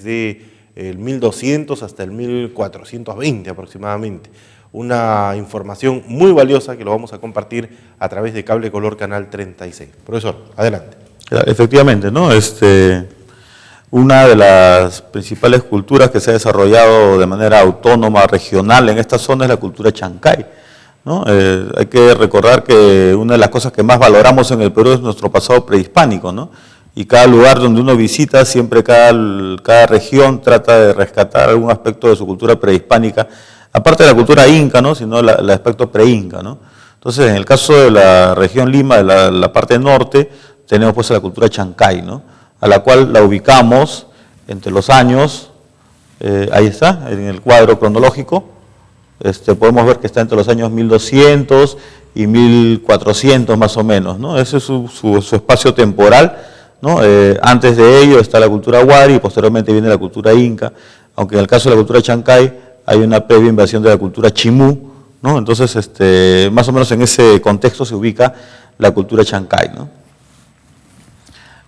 desde el 1200 hasta el 1420 aproximadamente. Una información muy valiosa que lo vamos a compartir a través de Cable Color Canal 36. Profesor, adelante. Efectivamente, ¿no? Una de las principales culturas que se ha desarrollado de manera autónoma, regional en esta zona es la cultura chancay, ¿no? Hay que recordar que una de las cosas que más valoramos en el Perú es nuestro pasado prehispánico, ¿no? Y cada lugar donde uno visita, siempre cada región trata de rescatar algún aspecto de su cultura prehispánica, aparte de la cultura inca, ¿no? Sino el aspecto pre-inca, ¿no? Entonces, en el caso de la región Lima, de la parte norte, tenemos pues la cultura chancay, ¿no? A la cual la ubicamos entre los años, ahí está, en el cuadro cronológico, podemos ver que está entre los años 1200 y 1400 más o menos, ¿no? Ese es su espacio temporal, ¿no? Antes de ello está la cultura wari y posteriormente viene la cultura inca, aunque en el caso de la cultura chancay hay una previa invasión de la cultura chimú, ¿no? Entonces, más o menos en ese contexto se ubica la cultura chancay, ¿no?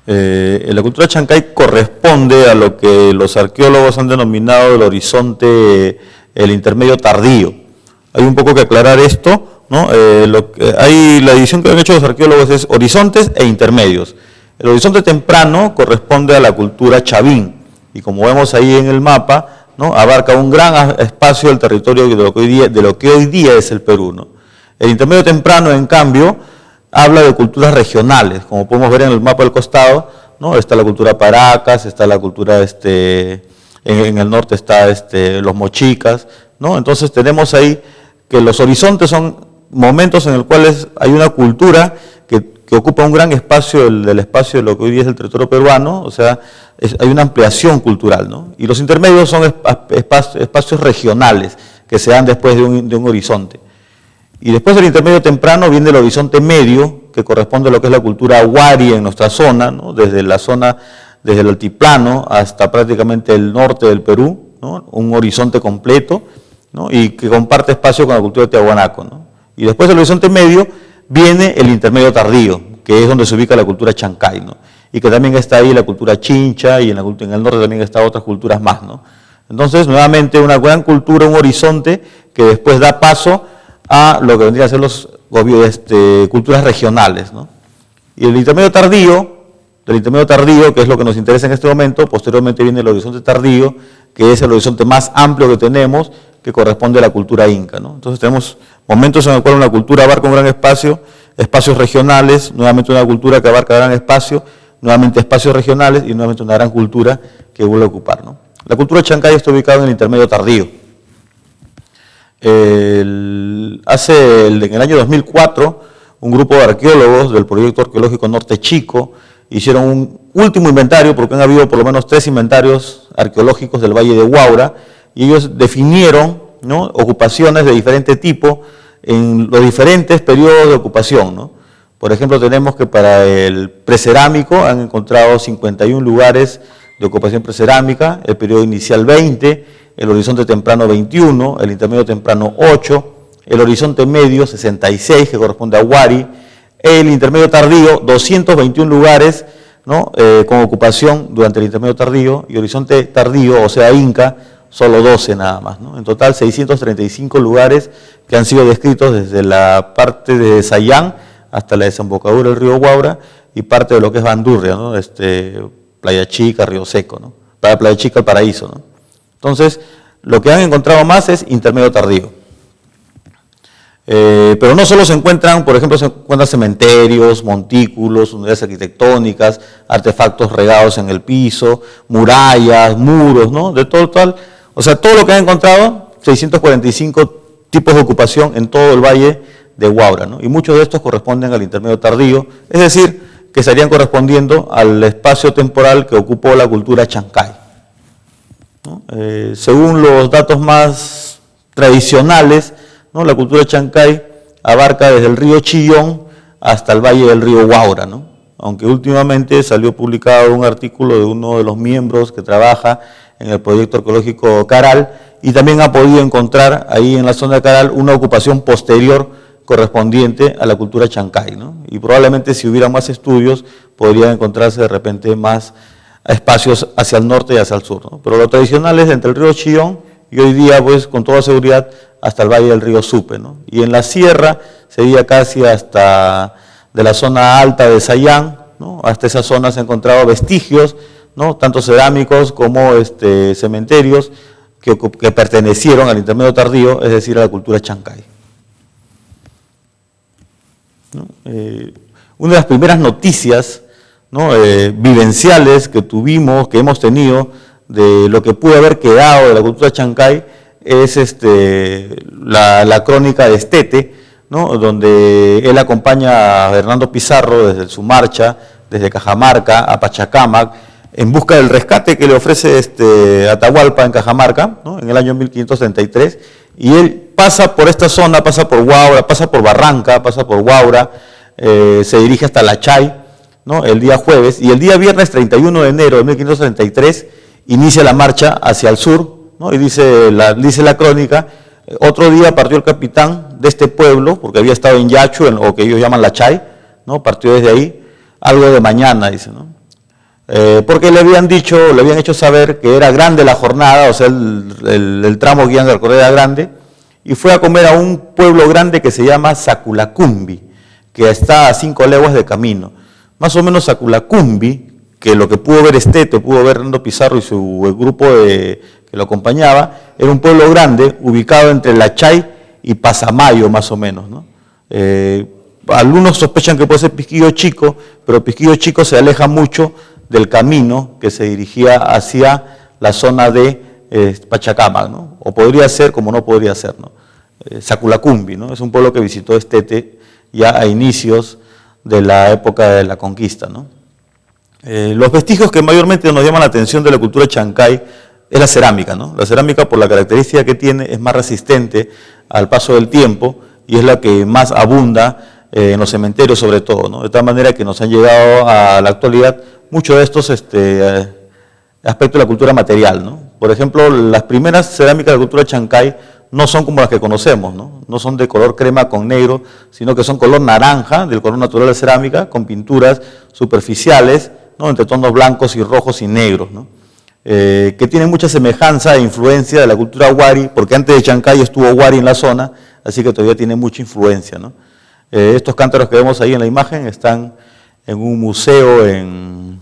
La cultura chancay corresponde a lo que los arqueólogos han denominado el horizonte, el intermedio tardío. Hay un poco que aclarar esto, ¿no? La división que han hecho los arqueólogos es horizontes e intermedios. El horizonte temprano corresponde a la cultura chavín, y como vemos ahí en el mapa, ¿no? Abarca un gran espacio del territorio de lo que hoy día es el Perú, ¿no? El intermedio temprano, en cambio, habla de culturas regionales, como podemos ver en el mapa del costado, ¿no? Está la cultura Paracas, está la cultura, en el norte está los mochicas, ¿no? Entonces tenemos ahí que los horizontes son momentos en los cuales hay una cultura que ocupa un gran espacio del espacio de lo que hoy día es el territorio peruano, o sea, hay una ampliación cultural, ¿no? Y los intermedios son espacios regionales que se dan después de un horizonte. Y después del intermedio temprano viene el horizonte medio, que corresponde a lo que es la cultura wari en nuestra zona, ¿no? Desde el altiplano hasta prácticamente el norte del Perú, ¿no? Un horizonte completo, ¿no? Y que comparte espacio con la cultura de Tiahuanaco, ¿no? Y después del horizonte medio viene el intermedio tardío, que es donde se ubica la cultura chancay, ¿no? Y que también está ahí la cultura chincha, y en el norte también están otras culturas más, ¿no? Entonces, nuevamente, una gran cultura, un horizonte que después da paso a lo que vendrían a ser los culturas regionales, ¿no? Y del intermedio tardío, que es lo que nos interesa en este momento, posteriormente viene el horizonte tardío, que es el horizonte más amplio que tenemos, que corresponde a la cultura inca, ¿no? Entonces tenemos momentos en los cuales una cultura abarca un gran espacio, espacios regionales, nuevamente una cultura que abarca gran espacio, nuevamente espacios regionales y nuevamente una gran cultura que vuelve a ocupar, ¿no? La cultura chancay está ubicada en el intermedio tardío. En el año 2004, un grupo de arqueólogos del Proyecto Arqueológico Norte Chico hicieron un último inventario, porque han habido por lo menos 3 inventarios arqueológicos del Valle de Huaura, y ellos definieron, ¿no? Ocupaciones de diferente tipo en los diferentes periodos de ocupación, ¿no? Por ejemplo, tenemos que para el precerámico han encontrado 51 lugares de ocupación precerámica, el periodo inicial 20, el horizonte temprano 21, el intermedio temprano 8, el horizonte medio 66, que corresponde a Wari, el intermedio tardío 221 lugares, ¿no? Con ocupación durante el intermedio tardío, y horizonte tardío, o sea Inca, solo 12 nada más, ¿no? En total 635 lugares que han sido descritos desde la parte de Sayán hasta la desembocadura del río Huaura y parte de lo que es Bandurria, ¿no? Playa Chica, Río Seco, ¿no? Para Playa Chica, El Paraíso, ¿no? Entonces, lo que han encontrado más es intermedio tardío. Pero no solo se encuentran, por ejemplo, se encuentran cementerios, montículos, unidades arquitectónicas, artefactos regados en el piso, murallas, muros, ¿no? De todo tal. O sea, todo lo que han encontrado, 645 tipos de ocupación en todo el valle de Huaura, ¿no? Y muchos de estos corresponden al intermedio tardío, es decir, que estarían correspondiendo al espacio temporal que ocupó la cultura chancay, ¿no? Según los datos más tradicionales, ¿no? La cultura chancay abarca desde el río Chillón hasta el valle del río Huaura, ¿no? Aunque últimamente salió publicado un artículo de uno de los miembros que trabaja en el proyecto arqueológico Caral, y también ha podido encontrar ahí en la zona de Caral una ocupación posterior correspondiente a la cultura chancay, ¿no? Y probablemente si hubiera más estudios podrían encontrarse de repente más espacios hacia el norte y hacia el sur, ¿no? Pero lo tradicional es entre el río Chillón y hoy día, pues, con toda seguridad, hasta el valle del río Supe, ¿no? Y en la sierra sería casi hasta de la zona alta de Sayán, ¿no? Hasta esa zona se han encontrado vestigios, ¿no? Tanto cerámicos como cementerios que pertenecieron al intermedio tardío, es decir, a la cultura chancay, ¿no? Una de las primeras noticias, ¿no? Vivenciales que hemos tenido de lo que pudo haber quedado de la cultura chancay es la crónica de Estete, ¿no? Donde él acompaña a Hernando Pizarro desde su marcha, desde Cajamarca a Pachacámac, en busca del rescate que le ofrece Atahualpa en Cajamarca, ¿no? En el año 1533, y él pasa por esta zona, pasa por Huaura, pasa por Barranca, pasa por Huaura, se dirige hasta La Chay, ¿no? El día jueves, y el día viernes 31 de enero de 1533 inicia la marcha hacia el sur, ¿no? Y dice la crónica, otro día partió el capitán de este pueblo, porque había estado en Yachu, o que ellos llaman La Chay, ¿no? Partió desde ahí, algo de mañana, dice, ¿no? Porque le habían hecho saber que era grande la jornada, o sea, el tramo que iban a recorrer era grande, y fue a comer a un pueblo grande que se llama Saculacumbi, que está a 5 leguas de camino. Más o menos Saculacumbi, que lo que pudo ver Estete, pudo ver Hernando Pizarro y el grupo que lo acompañaba, era un pueblo grande ubicado entre La Chay y Pasamayo, más o menos, ¿no? Algunos sospechan que puede ser Pisquillo Chico, pero Pisquillo Chico se aleja mucho del camino que se dirigía hacia la zona de Pachacámac, ¿no? O podría ser como no podría ser, ¿no? Saculacumbi, ¿no? Es un pueblo que visitó Estete ya a inicios de la época de la conquista, ¿no? Los vestigios que mayormente nos llaman la atención de la cultura chancay es la cerámica, ¿no? La cerámica, por la característica que tiene, es más resistente al paso del tiempo y es la que más abunda en los cementerios sobre todo, ¿no? De tal manera que nos han llegado a la actualidad muchos de estos aspectos de la cultura material, ¿no? Por ejemplo, las primeras cerámicas de la cultura chancay no son como las que conocemos, ¿no? No son de color crema con negro, sino que son color naranja, del color natural de cerámica, con pinturas superficiales, ¿no? Entre tonos blancos y rojos y negros, ¿no? Que tienen mucha semejanza e influencia de la cultura wari, porque antes de Chancay estuvo wari en la zona, así que todavía tiene mucha influencia, ¿no? Estos cántaros que vemos ahí en la imagen están en un museo en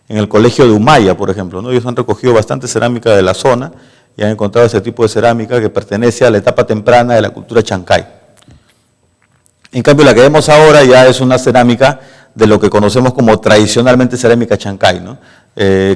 el colegio de Humaya, por ejemplo, ¿no? Ellos han recogido bastante cerámica de la zona y han encontrado ese tipo de cerámica que pertenece a la etapa temprana de la cultura chancay. En cambio, la que vemos ahora ya es una cerámica de lo que conocemos como tradicionalmente cerámica chancay, ¿no?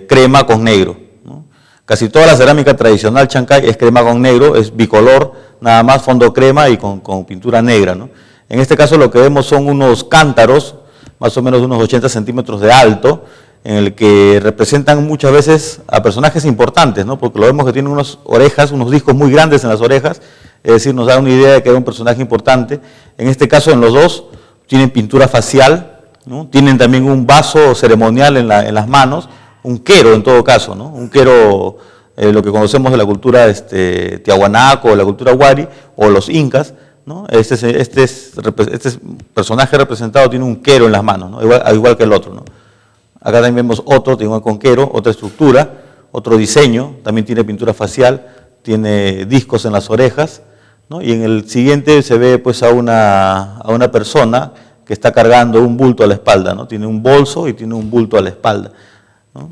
Crema con negro, ¿no? Casi toda la cerámica tradicional chancay es crema con negro, es bicolor, nada más fondo crema y con pintura negra, ¿no? En este caso lo que vemos son unos cántaros, más o menos unos 80 centímetros de alto, en el que representan muchas veces a personajes importantes, ¿no? Porque lo vemos que tienen unas orejas, unos discos muy grandes en las orejas, es decir, nos da una idea de que era un personaje importante. En este caso, en los dos, tienen pintura facial, ¿no? Tienen también un vaso ceremonial en las manos, un quero en todo caso, ¿no? Un quero, lo que conocemos de la cultura tiahuanaco, o la cultura wari, o los incas, ¿no? Este personaje representado tiene un quero en las manos, ¿no? igual que el otro, ¿no? Acá también vemos otro, tiene con quero, otra estructura, otro diseño, también tiene pintura facial, tiene discos en las orejas, ¿no? Y en el siguiente se ve pues a una persona que está cargando un bulto a la espalda, ¿no? Tiene un bolso y tiene un bulto a la espalda, ¿no?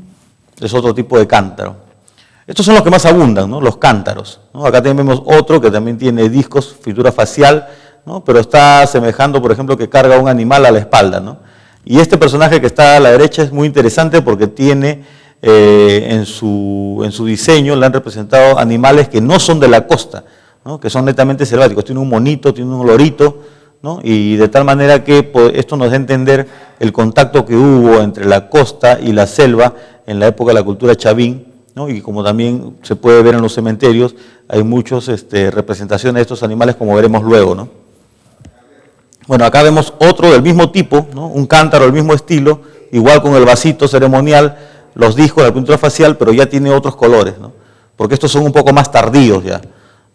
Es otro tipo de cántaro. Estos son los que más abundan, ¿no? Los cántaros, ¿no? Acá también vemos otro que también tiene discos, pintura facial, ¿no? Pero está semejando, por ejemplo, que carga un animal a la espalda, ¿no? Y este personaje que está a la derecha es muy interesante porque tiene en su diseño, le han representado animales que no son de la costa, ¿no? Que son netamente selváticos. Tiene un monito, tiene un lorito, ¿no? Y de tal manera que pues, esto nos da a entender el contacto que hubo entre la costa y la selva en la época de la cultura chavín, ¿no? Y como también se puede ver en los cementerios, hay muchas representaciones de estos animales, como veremos luego, ¿no? Bueno, acá vemos otro del mismo tipo, ¿no? Un cántaro del mismo estilo, igual con el vasito ceremonial, los discos, la pintura facial, pero ya tiene otros colores, ¿no? Porque estos son un poco más tardíos ya.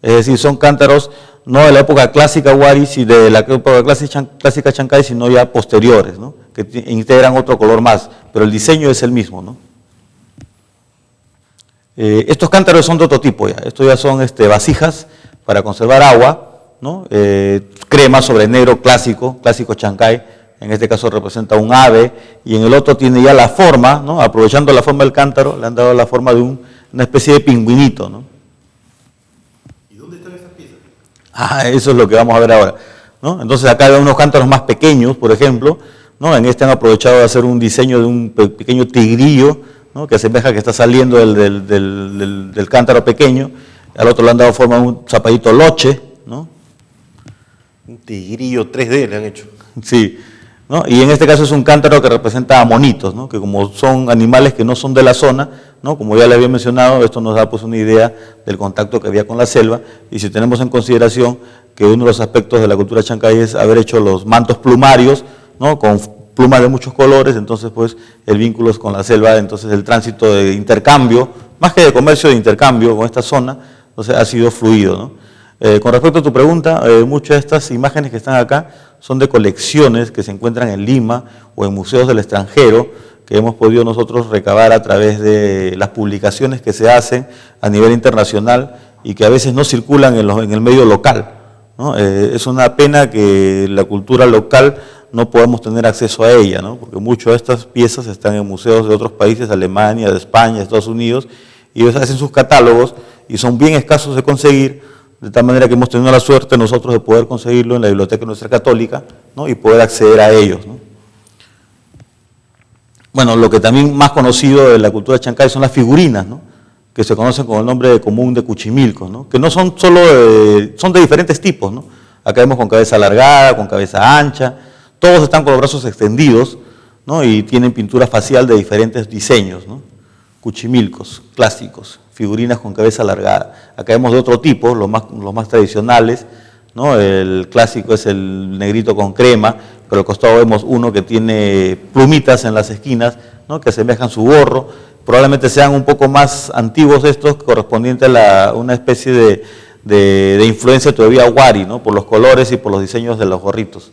Es decir, son cántaros no de la época clásica wari, de la época clásica chancay, sino ya posteriores, ¿no? que integran otro color más, pero el diseño es el mismo, ¿no? Estos cántaros son de otro tipo ya, estos ya son vasijas para conservar agua, ¿no? Crema sobre negro clásico Chancay, en este caso representa un ave, y en el otro tiene ya la forma, ¿no? Aprovechando la forma del cántaro, le han dado la forma de una especie de pingüinito, ¿no? ¿Y dónde están esas piezas? Eso es lo que vamos a ver ahora, ¿no? Entonces acá hay unos cántaros más pequeños, por ejemplo, ¿no? En este han aprovechado de hacer un diseño de un pequeño tigrillo, ¿no? Que asemeja que está saliendo del cántaro pequeño. Al otro le han dado forma de un zapallito loche, ¿no? Un tigrillo 3D le han hecho. Sí, ¿no? Y en este caso es un cántaro que representa a monitos, ¿no? Que como son animales que no son de la zona, ¿no? Como ya le había mencionado, esto nos da pues una idea del contacto que había con la selva, y si tenemos en consideración que uno de los aspectos de la cultura chancay es haber hecho los mantos plumarios, ¿no? Con plumas de muchos colores, entonces pues el vínculo es con la selva, entonces el tránsito de intercambio, más que de comercio, de intercambio con esta zona, entonces ha sido fluido, ¿no? Con respecto a tu pregunta, muchas de estas imágenes que están acá son de colecciones que se encuentran en Lima o en museos del extranjero, que hemos podido nosotros recabar a través de las publicaciones que se hacen a nivel internacional y que a veces no circulan en el medio local, ¿no? Es una pena que la cultura local no podemos tener acceso a ella, ¿no? Porque muchas de estas piezas están en museos de otros países, Alemania, de España, de Estados Unidos, y ellos hacen sus catálogos y son bien escasos de conseguir, de tal manera que hemos tenido la suerte nosotros de poder conseguirlo en la Biblioteca Nuestra Católica, ¿no? Y poder acceder a ellos, ¿no? Bueno, lo que también más conocido de la cultura chancay son las figurinas, ¿no? Que se conocen con el nombre común de cuchimilcos, ¿no? Que no son solo, son de diferentes tipos, ¿no? Acá vemos con cabeza alargada, con cabeza ancha, todos están con los brazos extendidos, ¿no? Y tienen pintura facial de diferentes diseños, ¿no? Cuchimilcos clásicos, figurinas con cabeza alargada. Acá vemos de otro tipo, los más tradicionales, ¿no? El clásico es el negrito con crema, pero al costado vemos uno que tiene plumitas en las esquinas, ¿no? Que asemejan su gorro. Probablemente sean un poco más antiguos estos, correspondientes a una especie de influencia todavía wari, ¿no? Por los colores y por los diseños de los gorritos.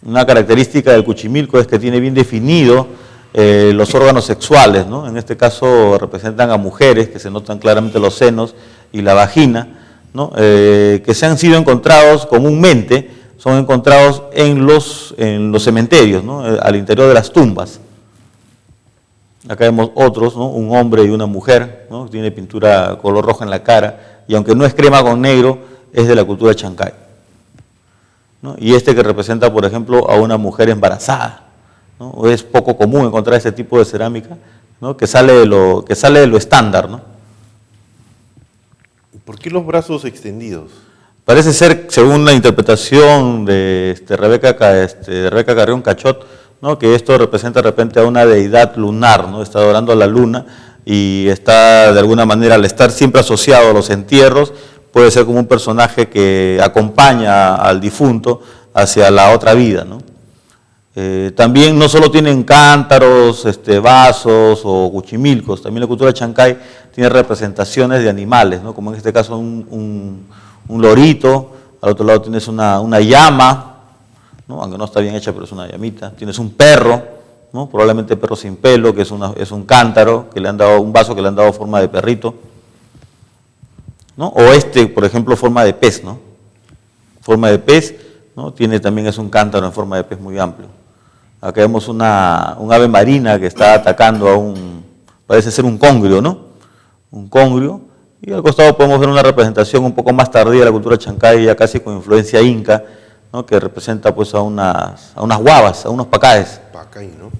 Una característica del cuchimilco es que tiene bien definido los órganos sexuales, ¿no? En este caso representan a mujeres, que se notan claramente los senos y la vagina, ¿no? Que se han sido encontrados comúnmente, son encontrados en los cementerios, ¿no? Al interior de las tumbas. Acá vemos otros, ¿no? Un hombre y una mujer, ¿no? Tiene pintura color roja en la cara, y aunque no es crema con negro, es de la cultura chancay, ¿no? Y este que representa, por ejemplo, a una mujer embarazada, ¿no? Es poco común encontrar este tipo de cerámica, ¿no? que sale de lo estándar, ¿no? ¿Por qué los brazos extendidos? Parece ser, según la interpretación de Rebeca Carrión Cachot, ¿no? Que esto representa de repente a una deidad lunar, ¿no? Está adorando a la luna y está de alguna manera, al estar siempre asociado a los entierros, puede ser como un personaje que acompaña al difunto hacia la otra vida, ¿no? También no solo tienen cántaros, vasos o cuchimilcos, también la cultura chancay tiene representaciones de animales, ¿no? Como en este caso un lorito, al otro lado tienes una llama, ¿no? Aunque no está bien hecha, pero es una llamita, tienes un perro, ¿no? Probablemente perro sin pelo, que es un cántaro, que le han dado un vaso que le han dado forma de perrito, ¿no? O por ejemplo, forma de pez, ¿no? Forma de pez, ¿no? También es un cántaro en forma de pez muy amplio. Acá vemos un ave marina que está atacando parece ser un congrio, ¿no? Un congrio, y al costado podemos ver una representación un poco más tardía de la cultura chancay, ya casi con influencia inca, ¿no? Que representa pues a unas guavas, a unos pacaes. Pacay, ¿no?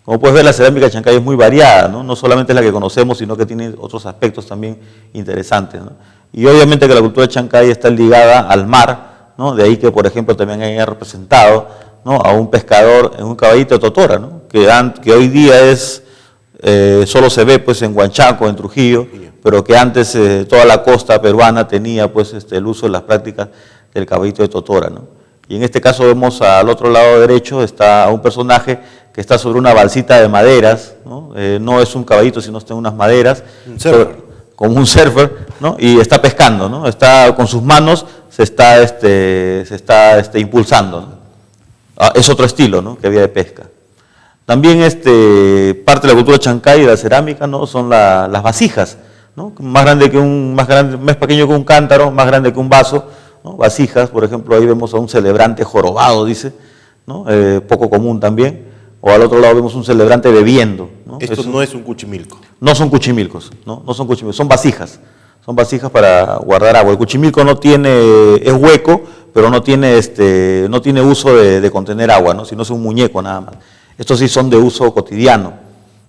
Como puedes ver, la cerámica chancay es muy variada, ¿no? No solamente es la que conocemos, sino que tiene otros aspectos también interesantes, ¿no? Y obviamente que la cultura chancay está ligada al mar, ¿no? De ahí que, por ejemplo, también haya representado, ¿no? A un pescador en un caballito de totora, ¿no? Que hoy día solo se ve pues en Huanchaco, en Trujillo, pero que antes toda la costa peruana tenía pues el uso de las prácticas del caballito de totora, ¿no? Y en este caso vemos al otro lado derecho está un personaje que está sobre una balsita de maderas, ¿no? No es un caballito, sino está en unas maderas, como un surfer, ¿no? Y está pescando, ¿no? Está con sus manos, se está impulsando, ¿no? Es otro estilo, ¿no?, que había de pesca. También parte de la cultura chancay y de la cerámica, ¿no?, son las vasijas, ¿no?, más pequeño que un cántaro, más grande que un vaso, ¿no?, vasijas. Por ejemplo, ahí vemos a un celebrante jorobado, dice, ¿no?, poco común también, o al otro lado vemos un celebrante bebiendo, ¿no? Esto no es un cuchimilco. No son cuchimilcos, ¿no? No son cuchimilcos, son vasijas para guardar agua. El cuchimilco es hueco, pero no tiene uso de contener agua, ¿no?, sino es un muñeco nada más. Estos sí son de uso cotidiano,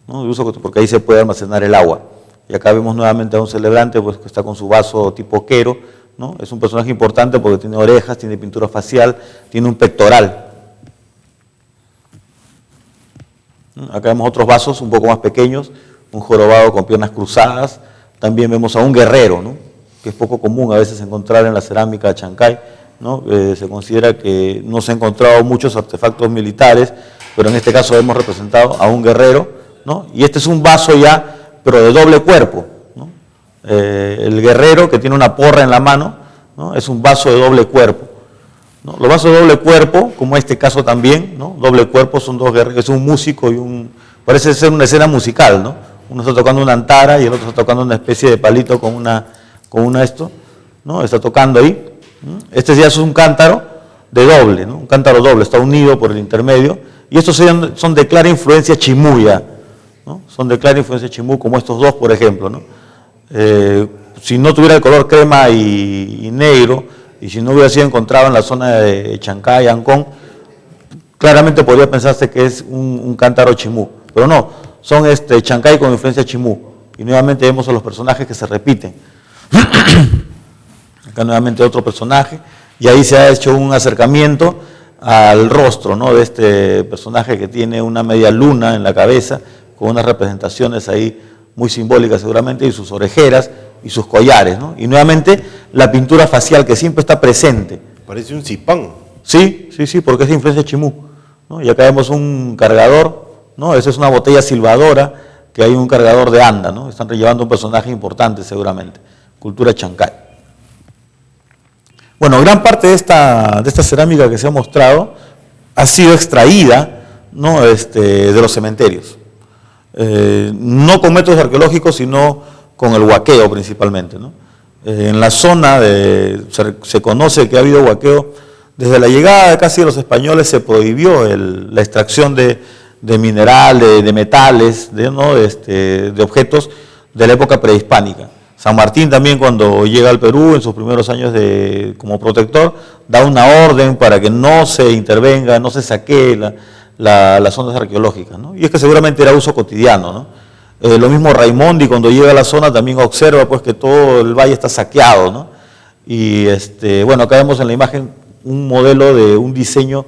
¿no?, porque ahí se puede almacenar el agua. Y acá vemos nuevamente a un celebrante, pues, que está con su vaso tipo quero, ¿no? Es un personaje importante porque tiene orejas, tiene pintura facial, tiene un pectoral. Acá vemos otros vasos un poco más pequeños, un jorobado con piernas cruzadas. También vemos a un guerrero, ¿no?, que es poco común a veces encontrar en la cerámica de Chancay, ¿no? Se considera que no se han encontrado muchos artefactos militares, pero en este caso hemos representado a un guerrero, ¿no? Y este es un vaso ya, pero de doble cuerpo, ¿no? El guerrero, que tiene una porra en la mano, ¿no?, es un vaso de doble cuerpo, ¿no? Los vasos de doble cuerpo, como este caso también, ¿no?, doble cuerpo, son dos guerreros, es un músico parece ser una escena musical, ¿no? Uno está tocando una antara y el otro está tocando una especie de palito con esto, ¿no?, está tocando ahí. Este ya es un cántaro de doble, ¿no?, un cántaro doble, está unido por el intermedio, y estos son de clara influencia chimuya, ¿no?, son de clara influencia chimú, como estos dos, por ejemplo, ¿no? Si no tuviera el color crema y negro, y si no hubiera sido encontrado en la zona de Chancay, Ancón, claramente podría pensarse que es un cántaro chimú, pero no, son Chancay con influencia chimú. Y nuevamente vemos a los personajes que se repiten. Acá nuevamente otro personaje, y ahí se ha hecho un acercamiento al rostro, ¿no?, de este personaje que tiene una media luna en la cabeza, con unas representaciones ahí muy simbólicas seguramente, y sus orejeras y sus collares, ¿no? Y nuevamente la pintura facial que siempre está presente. Parece un cipán. Sí, porque es de influencia chimú, ¿no? Y acá vemos un cargador, ¿no? Esa es una botella silbadora, que hay un cargador de anda, ¿no? Están llevando un personaje importante seguramente. Cultura chancay. Bueno, gran parte de esta cerámica que se ha mostrado ha sido extraída, ¿no?, de los cementerios. No con métodos arqueológicos, sino con el huaqueo principalmente, ¿no? En la zona se conoce que ha habido huaqueo. Desde la llegada casi de los españoles se prohibió la extracción de mineral, de metales, de objetos de la época prehispánica. San Martín también, cuando llega al Perú en sus primeros años como protector, da una orden para que no se intervenga, no se saquee las zonas arqueológicas, ¿no? Y es que seguramente era uso cotidiano, ¿no? Lo mismo Raimondi, cuando llega a la zona, también observa, pues, que todo el valle está saqueado, ¿no? Y bueno, acá vemos en la imagen un modelo de un diseño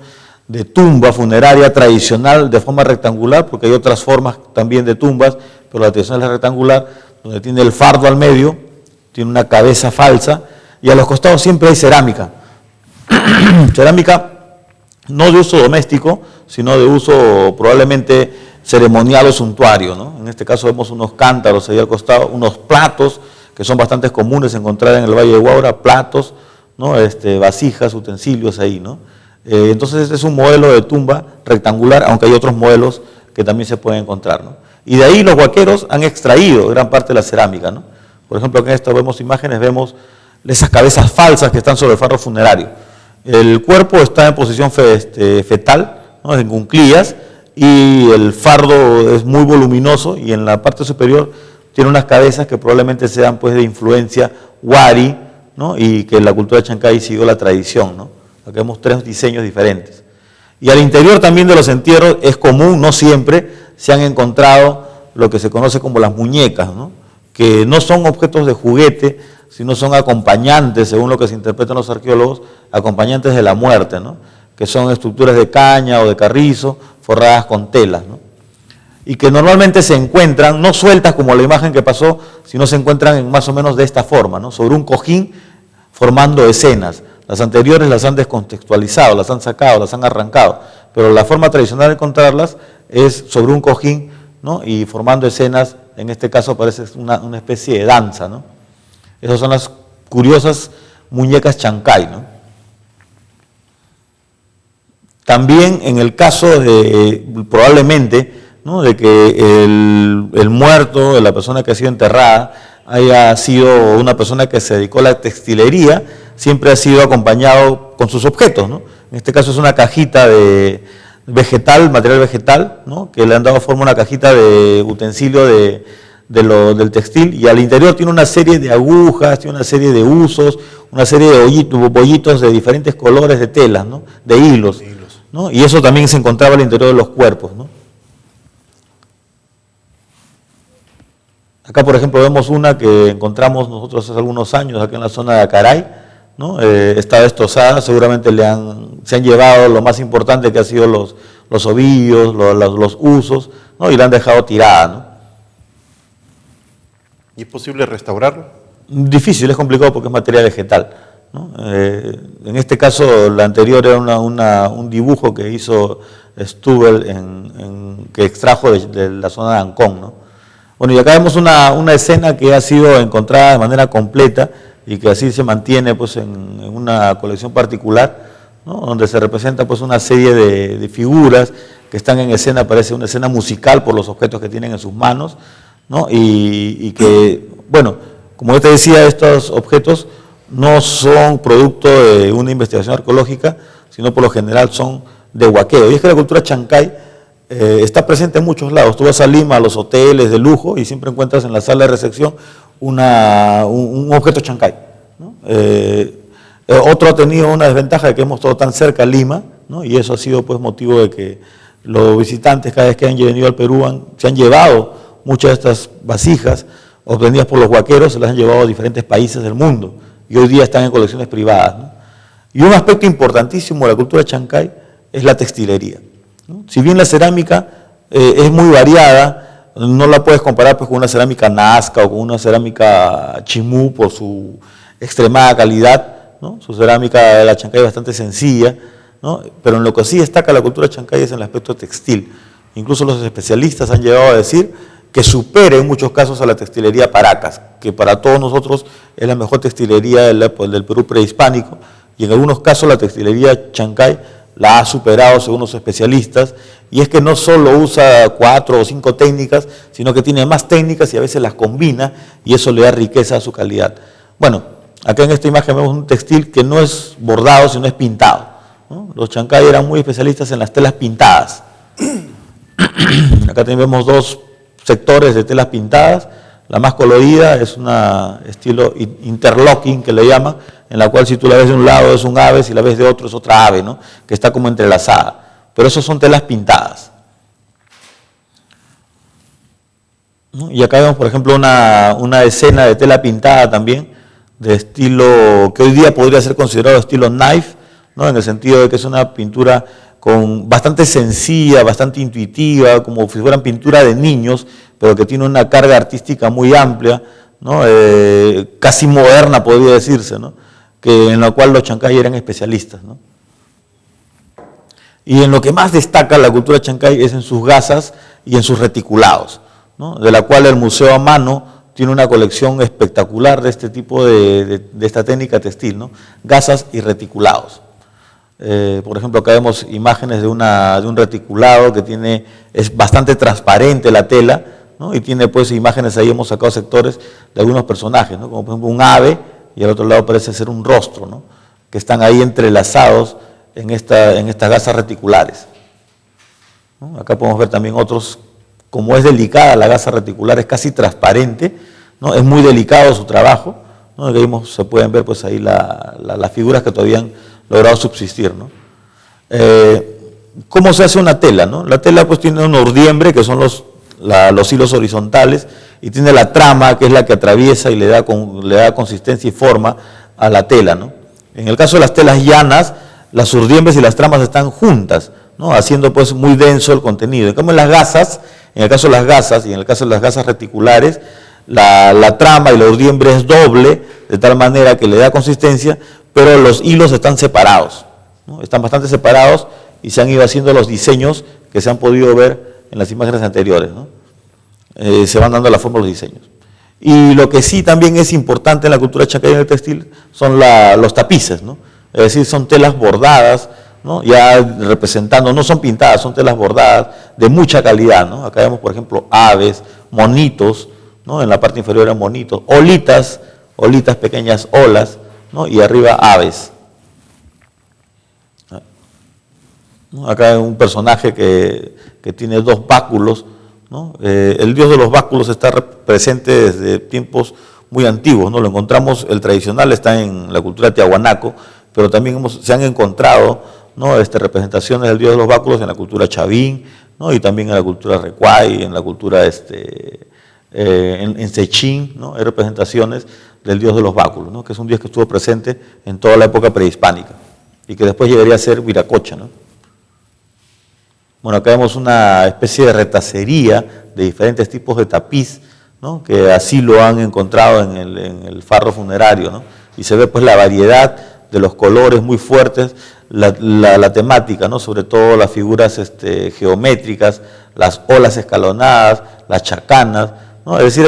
de tumba funeraria tradicional de forma rectangular, porque hay otras formas también de tumbas, pero la tradicional es rectangular, donde tiene el fardo al medio, tiene una cabeza falsa, y a los costados siempre hay cerámica. Cerámica no de uso doméstico, sino de uso probablemente ceremonial o suntuario, ¿no? En este caso vemos unos cántaros ahí al costado, unos platos, que son bastante comunes encontrar en el Valle de Huaura, platos, ¿no? Vasijas, utensilios ahí, ¿no? Entonces este es un modelo de tumba rectangular, aunque hay otros modelos que también se pueden encontrar, ¿no? Y de ahí los huaqueros han extraído gran parte de la cerámica, ¿no? Por ejemplo, acá en esta vemos imágenes, vemos esas cabezas falsas que están sobre el fardo funerario. El cuerpo está en posición fetal, ¿no?, en cunclillas, y el fardo es muy voluminoso, y en la parte superior tiene unas cabezas que probablemente sean, pues, de influencia wari, ¿no?, y que la cultura chancay siguió la tradición, ¿no? Acá vemos 3 diseños diferentes. Y al interior también de los entierros es común, no siempre, se han encontrado lo que se conoce como las muñecas, ¿no?, que no son objetos de juguete, sino son acompañantes, según lo que se interpretan los arqueólogos, acompañantes de la muerte, ¿no?, que son estructuras de caña o de carrizo forradas con telas, ¿no?, y que normalmente se encuentran, no sueltas como la imagen que pasó, sino se encuentran más o menos de esta forma, ¿no?, sobre un cojín formando escenas. Las anteriores las han descontextualizado, las han sacado, las han arrancado, pero la forma tradicional de encontrarlas es sobre un cojín, ¿no?, y formando escenas. En este caso parece una especie de danza, ¿no? Esas son las curiosas muñecas chancay, ¿no?, También en el caso de, probablemente, ¿no?, de que el muerto, la persona que ha sido enterrada, haya sido una persona que se dedicó a la textilería, siempre ha sido acompañado con sus objetos, ¿no? En este caso es una cajita de vegetal, material vegetal, ¿no?, que le han dado forma a una cajita de utensilio del textil, y al interior tiene una serie de agujas, tiene una serie de usos, una serie de bollitos de diferentes colores de telas, ¿no?, de hilos, ¿no? Y eso también se encontraba al interior de los cuerpos, ¿no? Acá, por ejemplo, vemos una que encontramos nosotros hace algunos años, aquí en la zona de Acaray, ¿no? Está destrozada, seguramente se han llevado lo más importante que ha sido los ovillos, los usos, ¿no?, y la han dejado tirada, ¿no? ¿Y es posible restaurarlo? Difícil, es complicado porque es material vegetal, ¿no? En este caso, la anterior era un dibujo que hizo Stubel, que extrajo de la zona de Ancón, ¿no? Bueno, y acá vemos una escena que ha sido encontrada de manera completa y que así se mantiene, pues, en una colección particular, ¿no?, donde se representa, pues, una serie de figuras que están en escena, parece una escena musical por los objetos que tienen en sus manos, ¿no? Y que, bueno, como yo te decía, estos objetos no son producto de una investigación arqueológica, sino por lo general son de huaqueo. Y es que la cultura chancay está presente en muchos lados. Tú vas a Lima, a los hoteles de lujo, y siempre encuentras en la sala de recepción un objeto chancay, ¿no? Otro ha tenido una desventaja de que hemos estado tan cerca a Lima, ¿no? Y eso ha sido, pues, motivo de que los visitantes, cada vez que han venido al Perú, se han llevado muchas de estas vasijas obtenidas por los huaqueros, se las han llevado a diferentes países del mundo y hoy día están en colecciones privadas, ¿no? Y un aspecto importantísimo de la cultura chancay es la textilería, ¿no? Si bien la cerámica es muy variada, no la puedes comparar, pues, con una cerámica Nazca o con una cerámica Chimú por su extremada calidad, ¿no? Su cerámica de la chancay es bastante sencilla, ¿no? Pero en lo que sí destaca la cultura chancay es en el aspecto textil. Incluso los especialistas han llegado a decir que supera en muchos casos a la textilería Paracas, que para todos nosotros es la mejor textilería del Perú prehispánico, y en algunos casos la textilería chancay la ha superado según los especialistas, y es que no solo usa 4 o 5 técnicas, sino que tiene más técnicas y a veces las combina, y eso le da riqueza a su calidad. Bueno, acá en esta imagen vemos un textil que no es bordado, sino es pintado, ¿no? Los chancay eran muy especialistas en las telas pintadas. Acá también vemos dos sectores de telas pintadas. La más colorida es una estilo interlocking, que le llaman, en la cual si tú la ves de un lado es un ave, si la ves de otro es otra ave, ¿no?, que está como entrelazada. Pero eso son telas pintadas, ¿no? Y acá vemos, por ejemplo, una escena de tela pintada también, de estilo que hoy día podría ser considerado estilo knife, ¿no?, en el sentido de que es una pintura bastante sencilla, bastante intuitiva, como si fueran pintura de niños, pero que tiene una carga artística muy amplia, ¿no?, casi moderna podría decirse, ¿no?, en la cual los chancay eran especialistas, ¿no? Y en lo que más destaca la cultura chancay es en sus gasas y en sus reticulados, ¿no?, de la cual el Museo a Mano tiene una colección espectacular de este tipo de esta técnica textil, ¿no?, gasas y reticulados. Por ejemplo, acá vemos imágenes de un reticulado que es bastante transparente la tela, ¿no?, y tiene, pues, imágenes, ahí hemos sacado sectores de algunos personajes, ¿no?, como por ejemplo un ave, y al otro lado parece ser un rostro, ¿no?, que están ahí entrelazados en estas gasas reticulares, ¿no? Acá podemos ver también otros, como es delicada la gasa reticular, es casi transparente, ¿no?, es muy delicado su trabajo, ¿no?, aquí se pueden ver, pues, ahí las figuras que todavía han logrado subsistir, ¿no? ¿Cómo se hace una tela, no? La tela, pues, tiene un urdiembre, que son los hilos horizontales, y tiene la trama, que es la que atraviesa y le da consistencia y forma a la tela, ¿no? En el caso de las telas llanas, las urdiembres y las tramas están juntas, ¿no?, haciendo, pues, muy denso el contenido. En cambio, en las gasas, en el caso de las gasas y en el caso de las gasas reticulares, la trama y la urdiembre es doble, de tal manera que le da consistencia, pero los hilos están separados, ¿no?, están bastante separados, y se han ido haciendo los diseños que se han podido ver en las imágenes anteriores, ¿no? Se van dando la forma de los diseños. Y lo que sí también es importante en la cultura chancay en el textil son los tapices, ¿no? Es decir, son telas bordadas, ¿no?, ¿no? Ya representando, no son pintadas, son telas bordadas de mucha calidad, ¿no? Acá vemos, por ejemplo, aves, monitos, ¿no? En la parte inferior eran monitos, olitas, pequeñas olas, ¿no? Y arriba aves. Acá hay un personaje que tiene dos báculos, ¿no? El dios de los báculos está presente desde tiempos muy antiguos, ¿no? Lo encontramos, el tradicional está en la cultura tiahuanaco, pero también se han encontrado, ¿no? Representaciones del dios de los báculos en la cultura chavín, ¿no? Y también en la cultura recuay, en la cultura en Sechín, ¿no? Hay representaciones del dios de los báculos, ¿no? Que es un dios que estuvo presente en toda la época prehispánica y que después llegaría a ser Viracocha, ¿no? Bueno, acá vemos una especie de retacería de diferentes tipos de tapiz, ¿no? Que así lo han encontrado en el farro funerario, ¿no? Y se ve pues la variedad de los colores muy fuertes, la temática, ¿no? Sobre todo las figuras geométricas, las olas escalonadas, las chacanas, ¿no? Es decir,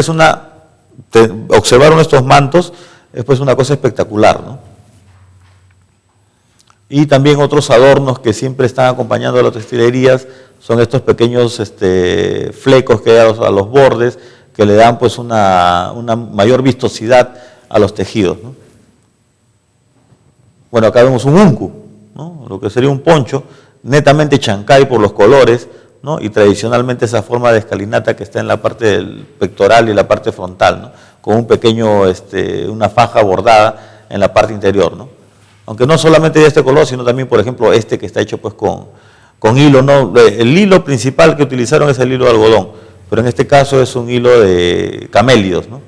observaron estos mantos es pues una cosa espectacular, ¿no? Y también otros adornos que siempre están acompañando a las textilerías son estos pequeños flecos que hay a los bordes que le dan pues una mayor vistosidad a los tejidos, ¿no? Bueno, acá vemos un uncu, ¿no? Lo que sería un poncho, netamente chancay por los colores, ¿no? Y tradicionalmente esa forma de escalinata que está en la parte del pectoral y la parte frontal, ¿no? Con un pequeño, una faja bordada en la parte interior, ¿no? Aunque no solamente de este color, sino también, por ejemplo, que está hecho pues con hilo, ¿no? El hilo principal que utilizaron es el hilo de algodón, pero en este caso es un hilo de camélidos, ¿no?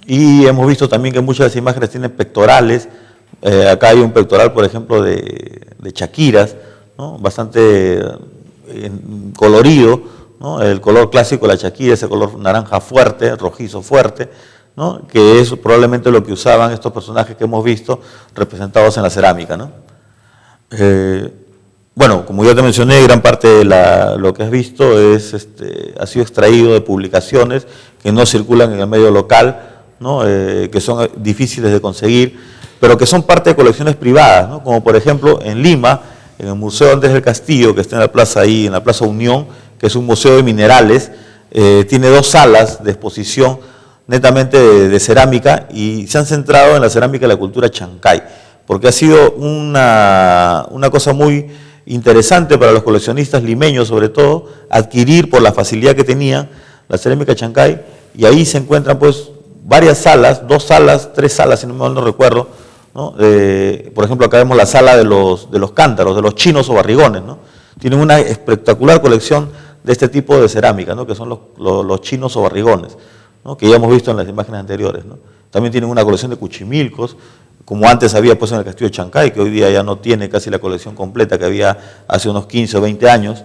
Y hemos visto también que muchas de las imágenes tienen pectorales. Acá hay un pectoral, por ejemplo, de chaquiras, ¿no? Bastante colorido, ¿no? El color clásico de la chaquira, ese color naranja fuerte, rojizo fuerte, ¿no? Que es probablemente lo que usaban estos personajes que hemos visto representados en la cerámica, ¿no? Bueno, como ya te mencioné, gran parte de lo que has visto ha sido extraído de publicaciones que no circulan en el medio local, ¿no? Que son difíciles de conseguir, pero que son parte de colecciones privadas, ¿no? Como por ejemplo en Lima, en el Museo Andrés del Castillo, que está en la plaza ahí, en la Plaza Unión, que es un museo de minerales, tiene 2 salas de exposición netamente de cerámica, y se han centrado en la cerámica de la cultura chancay, porque ha sido una cosa muy interesante para los coleccionistas limeños, sobre todo, adquirir por la facilidad que tenía la cerámica chancay, y ahí se encuentran pues varias salas, 2 salas, 3 salas, si no mal no recuerdo, ¿no? Por ejemplo, acá vemos la sala de los cántaros, de los chinos o barrigones, ¿no? Tienen una espectacular colección de este tipo de cerámica, ¿no? Que son los chinos o barrigones, ¿no? Que ya hemos visto en las imágenes anteriores, ¿no? También tienen una colección de cuchimilcos, como antes había pues en el Castillo de Chancay, que hoy día ya no tiene casi la colección completa que había hace unos 15 o 20 años.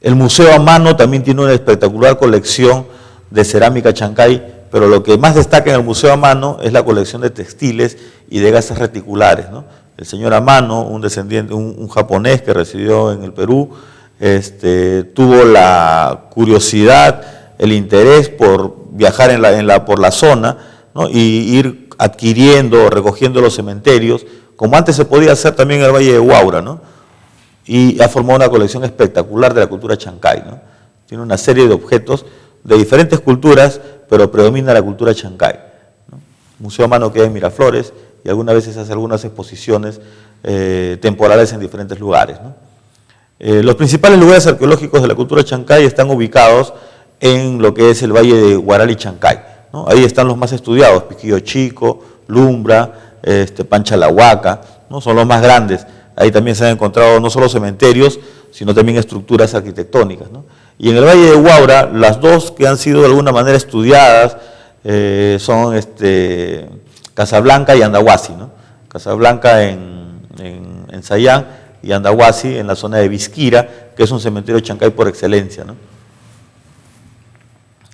El Museo a Mano también tiene una espectacular colección de cerámica chancay, pero lo que más destaca en el Museo a Mano es la colección de textiles y de gasas reticulares, ¿no? El señor Amano, un descendiente, un japonés que residió en el Perú, tuvo la curiosidad, el interés por viajar por la zona, ¿no? Y ir adquiriendo, recogiendo los cementerios, como antes se podía hacer también en el Valle de Huaura, ¿no? Y ha formado una colección espectacular de la cultura chancay, ¿no? Tiene una serie de objetos de diferentes culturas, pero predomina la cultura chancay, ¿no? Museo a Mano queda en Miraflores y algunas veces hace algunas exposiciones temporales en diferentes lugares, ¿no? Los principales lugares arqueológicos de la cultura chancay están ubicados en lo que es el Valle de Huaral y Chancay, ¿no? Ahí están los más estudiados, Piquillo Chico, Lumbra, Panchalahuaca, ¿no? Son los más grandes. Ahí también se han encontrado no solo cementerios, sino también estructuras arquitectónicas, ¿no? Y en el Valle de Huaura, las 2 que han sido de alguna manera estudiadas son Casablanca y Andahuasi, ¿no? Casablanca en Sayán y Andahuasi en la zona de Visquira, que es un cementerio chancay por excelencia, ¿no?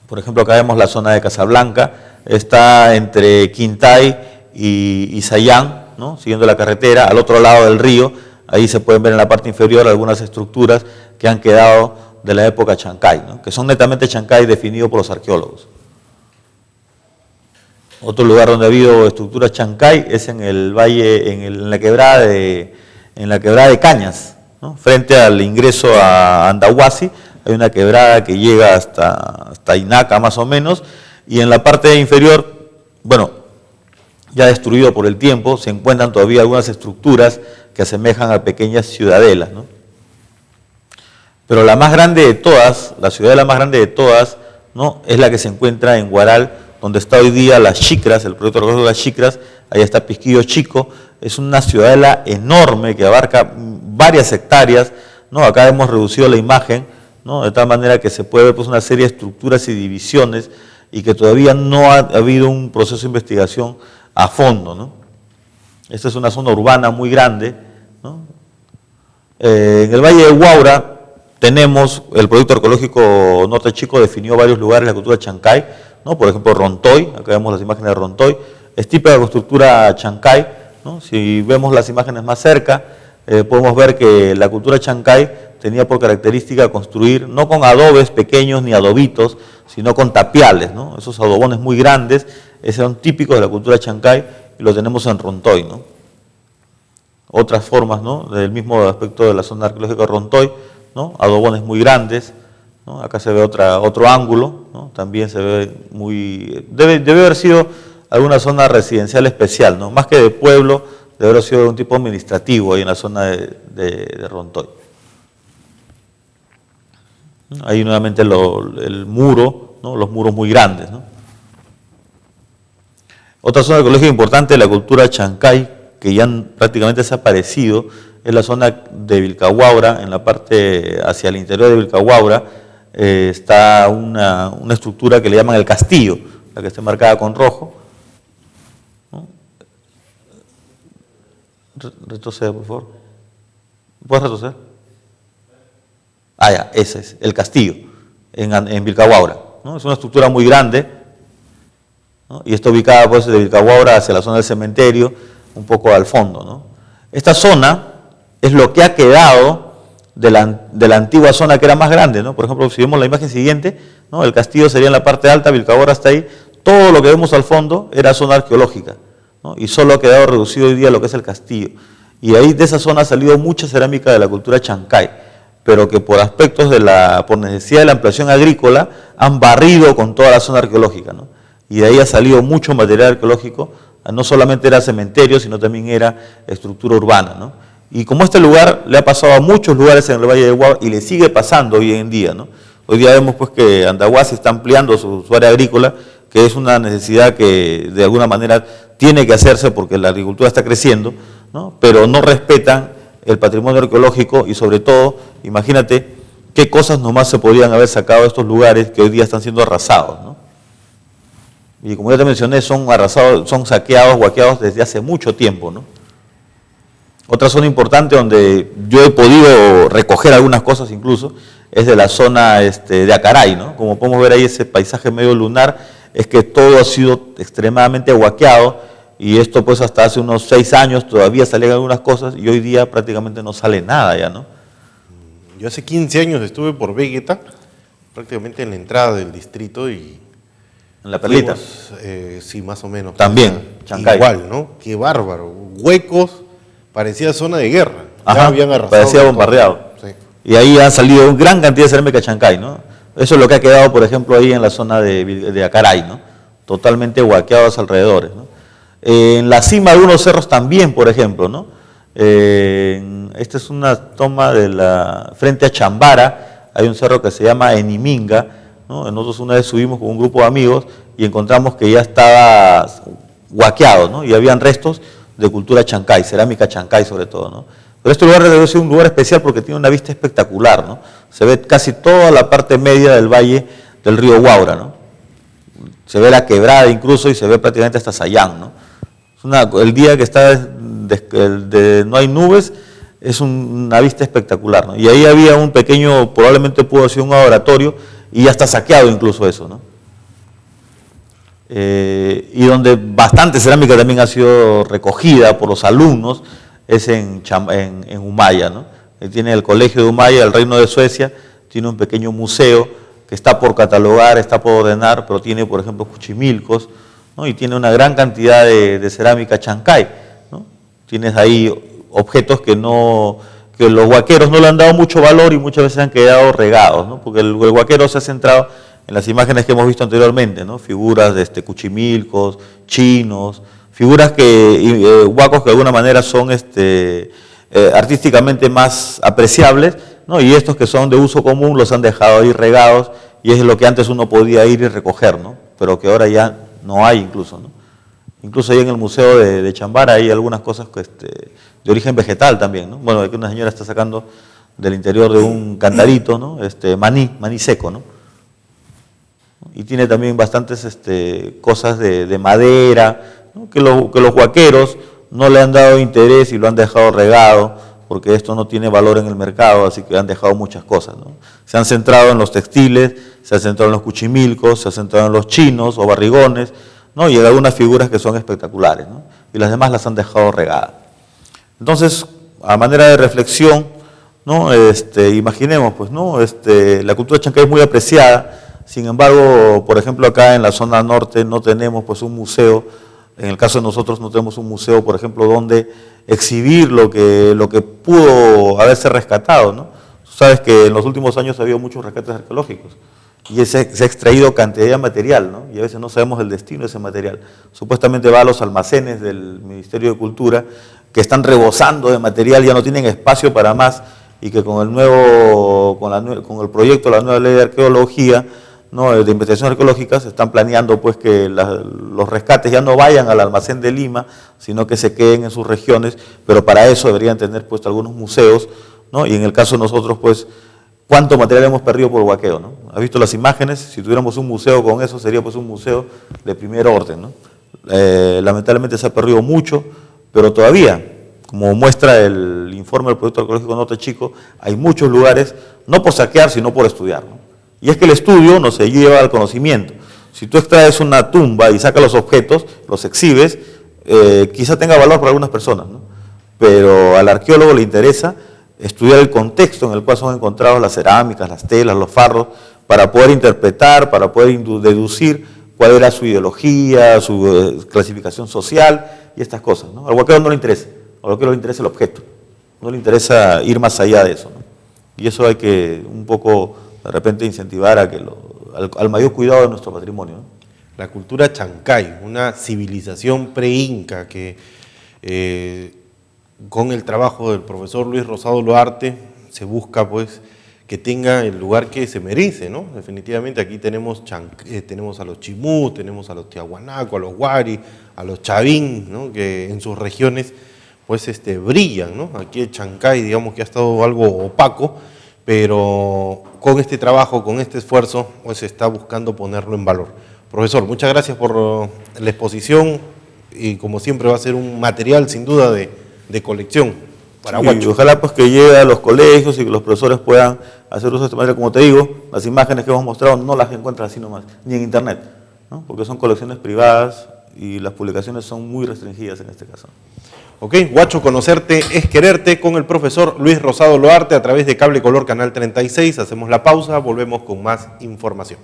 Por ejemplo, acá vemos la zona de Casablanca, está entre Quintay y Sayán, ¿no? Siguiendo la carretera, al otro lado del río. Ahí se pueden ver en la parte inferior algunas estructuras que han quedado de la época chancay, ¿no? Que son netamente chancay definido por los arqueólogos. Otro lugar donde ha habido estructura chancay es en el valle, en la quebrada de Cañas, ¿no? Frente al ingreso a Andahuasi hay una quebrada que llega hasta Inaca más o menos, y en la parte inferior, bueno, ya destruido por el tiempo, se encuentran todavía algunas estructuras que asemejan a pequeñas ciudadelas, ¿no? Pero la más grande de todas, la ciudadela más grande de todas, ¿no? Es la que se encuentra en Huaral, donde está hoy día Las Chicras, el proyecto de Las Chicras. Ahí está Pisquillo Chico. Es una ciudadela enorme que abarca varias hectáreas, ¿no? Acá hemos reducido la imagen, ¿no? De tal manera que se puede ver pues, una serie de estructuras y divisiones y que todavía no ha habido un proceso de investigación a fondo, ¿no? Esta es una zona urbana muy grande, ¿no? En el Valle de Huaura tenemos, el Proyecto Arqueológico Norte Chico definió varios lugares de la cultura chancay, ¿no? Por ejemplo, Rontoy, acá vemos las imágenes de Rontoy, es típica cultura chancay, ¿no? Si vemos las imágenes más cerca, podemos ver que la cultura chancay tenía por característica construir no con adobes pequeños ni adobitos, sino con tapiales, ¿no? Esos adobones muy grandes, esos son típicos de la cultura chancay y lo tenemos en Rontoy, ¿no? Otras formas, ¿no? Del mismo aspecto de la zona arqueológica de Rontoy, ¿no? Adobones muy grandes, ¿no? Acá se ve otro ángulo, ¿no? También se ve muy... Debe haber sido alguna zona residencial especial, ¿no? Más que de pueblo, debe haber sido de un tipo administrativo ahí en la zona de Rontoy. Ahí nuevamente el muro, ¿no? Los muros muy grandes, ¿no? Otra zona arqueológica importante de la cultura chancay, que ya prácticamente ha desaparecido, es la zona de Vilcahuaura. En la parte hacia el interior de Vilcahuaura está una estructura que le llaman el castillo, la que está marcada con rojo, ¿no? Retrocede, por favor. ¿Puedes retroceder? Ah, ya, ese es el castillo, en Vilcahuaura, ¿no? Es una estructura muy grande, ¿no? Y está ubicada pues de Vilcahuaura hacia la zona del cementerio, un poco al fondo, ¿no? Esta zona es lo que ha quedado de la antigua zona que era más grande, ¿no? Por ejemplo, si vemos la imagen siguiente, ¿no? El castillo sería en la parte alta, Vilcahuaura está ahí, todo lo que vemos al fondo era zona arqueológica, ¿no? Y solo ha quedado reducido hoy día lo que es el castillo. Y ahí de esa zona ha salido mucha cerámica de la cultura chancay, pero que por aspectos por necesidad de la ampliación agrícola han barrido con toda la zona arqueológica, ¿no? Y de ahí ha salido mucho material arqueológico, no solamente era cementerio, sino también era estructura urbana, ¿no? Y como este lugar le ha pasado a muchos lugares en el Valle de Huaura y le sigue pasando hoy en día, ¿no? Hoy día vemos pues que Andahuasi está ampliando su área agrícola, que es una necesidad que de alguna manera tiene que hacerse porque la agricultura está creciendo, ¿no? Pero no respetan el patrimonio arqueológico y sobre todo, imagínate qué cosas nomás se podrían haber sacado de estos lugares que hoy día están siendo arrasados, ¿no? Y como ya te mencioné, son arrasados, son saqueados, huaqueados desde hace mucho tiempo, ¿no? Otra zona importante donde yo he podido recoger algunas cosas incluso es de la zona de Acaray, ¿no? Como podemos ver ahí ese paisaje medio lunar, es que todo ha sido extremadamente huaqueado y esto pues hasta hace unos 6 años todavía salían algunas cosas y hoy día prácticamente no sale nada ya, ¿no? Yo hace 15 años estuve por Vegeta, prácticamente en la entrada del distrito y... ¿En la Perlita? Sí, más o menos. También, Chancay. Igual, ¿no? Qué bárbaro. Huecos, parecía zona de guerra. Ajá, ya habían arrasado. parecía bombardeado. Sí. Y ahí han salido una gran cantidad de cerámica chancay, ¿no? Eso es lo que ha quedado, por ejemplo, ahí en la zona de Acaray, ¿no? Totalmente huaqueado a los alrededores, ¿no? En la cima de unos cerros también, por ejemplo, ¿no? Esta es una toma frente a Chambara, hay un cerro que se llama Eniminga, ¿no? Nosotros una vez subimos con un grupo de amigos y encontramos que ya estaba huaqueado, ¿no? Y habían restos de cultura chancay, cerámica chancay sobre todo, ¿no? Pero este lugar debe ser un lugar especial porque tiene una vista espectacular, ¿no? Se ve casi toda la parte media del valle del río Huaura, ¿no? Se ve la quebrada incluso y se ve prácticamente hasta Sayán, ¿no? El día que está no hay nubes, es una vista espectacular, ¿no? Y ahí había un pequeño, probablemente pudo haber sido un laboratorio, y ya está saqueado incluso eso, ¿no? Y donde bastante cerámica también ha sido recogida por los alumnos es en Humaya, ¿no? Tiene el Colegio de Humaya, el Reino de Suecia, tiene un pequeño museo que está por catalogar, está por ordenar, pero tiene, por ejemplo, cuchimilcos, ¿no? Y tiene una gran cantidad de cerámica chancay, ¿no? Tienes ahí objetos que los huaqueros no le han dado mucho valor y muchas veces han quedado regados, ¿no? Porque el huaquero se ha centrado en las imágenes que hemos visto anteriormente, ¿no? Figuras de cuchimilcos, chinos, figuras huacos que de alguna manera son artísticamente más apreciables, ¿no? Y estos que son de uso común los han dejado ahí regados, y es lo que antes uno podía ir y recoger, ¿no? Pero que ahora ya no hay incluso, ¿no? Incluso ahí en el Museo de Chambara hay algunas cosas de origen vegetal también, ¿no? Bueno, aquí una señora está sacando del interior de un cantarito, ¿no? Maní seco, ¿no? Y tiene también bastantes cosas de madera, ¿no? que los huaqueros no le han dado interés y lo han dejado regado, porque esto no tiene valor en el mercado, así que han dejado muchas cosas, ¿no? Se han centrado en los textiles, se han centrado en los cuchimilcos, se han centrado en los chinos o barrigones, ¿no? Y en algunas figuras que son espectaculares, ¿no? Y las demás las han dejado regadas. Entonces, a manera de reflexión, ¿no? Imaginemos, pues, ¿no? La cultura chancay es muy apreciada, sin embargo, por ejemplo, acá en la zona norte no tenemos pues un museo. En el caso de nosotros no tenemos un museo, por ejemplo, donde exhibir lo que pudo haberse rescatado, ¿no? Tú sabes que en los últimos años ha habido muchos rescates arqueológicos y se ha extraído cantidad de material, ¿no? Y a veces no sabemos el destino de ese material. Supuestamente va a los almacenes del Ministerio de Cultura, que están rebosando de material, ya no tienen espacio para más, y que con el proyecto de la nueva ley de arqueología, ¿no? De investigación arqueológica, se están planeando pues que los rescates ya no vayan al almacén de Lima, sino que se queden en sus regiones, pero para eso deberían tener puesto algunos museos, ¿no? Y en el caso de nosotros, pues, ¿cuánto material hemos perdido por huaqueo, ¿no? ¿Has visto las imágenes? Si tuviéramos un museo con eso, sería pues un museo de primer orden, ¿no? Lamentablemente se ha perdido mucho, pero todavía, como muestra el informe del Proyecto Arqueológico Norte Chico, hay muchos lugares, no por saquear, sino por estudiar, ¿no? Y es que el estudio nos lleva al conocimiento. Si tú extraes una tumba y sacas los objetos, los exhibes, quizá tenga valor para algunas personas, ¿no? Pero al arqueólogo le interesa estudiar el contexto en el cual son encontrados las cerámicas, las telas, los farros, para poder interpretar, para poder deducir cuál era su ideología, su clasificación social y estas cosas, ¿no? Al huaquero no le interesa, al huaquero le interesa el objeto, no le interesa ir más allá de eso, ¿no? Y eso hay que un poco de repente incentivar a que al mayor cuidado de nuestro patrimonio, ¿no? La cultura chancay, una civilización pre-inca que con el trabajo del profesor Luis Rosado Loarte se busca pues que tenga el lugar que se merece, ¿no? Definitivamente aquí tenemos a los chimú, tenemos a los tiahuanaco, a los guari, a los chavín, ¿no? Que en sus regiones pues brillan, ¿no? Aquí el chancay, digamos que ha estado algo opaco, pero con este trabajo, con este esfuerzo, pues se está buscando ponerlo en valor. Profesor, muchas gracias por la exposición y como siempre va a ser un material sin duda de colección para Huacho. Sí, ojalá pues que llegue a los colegios y que los profesores puedan hacer uso de esta manera. Como te digo, las imágenes que hemos mostrado no las encuentras así nomás, ni en internet, ¿no? Porque son colecciones privadas y las publicaciones son muy restringidas en este caso. Ok, Huacho, conocerte es quererte, con el profesor Luis Rosado Loarte a través de Cable Color Canal 36. Hacemos la pausa, volvemos con más información.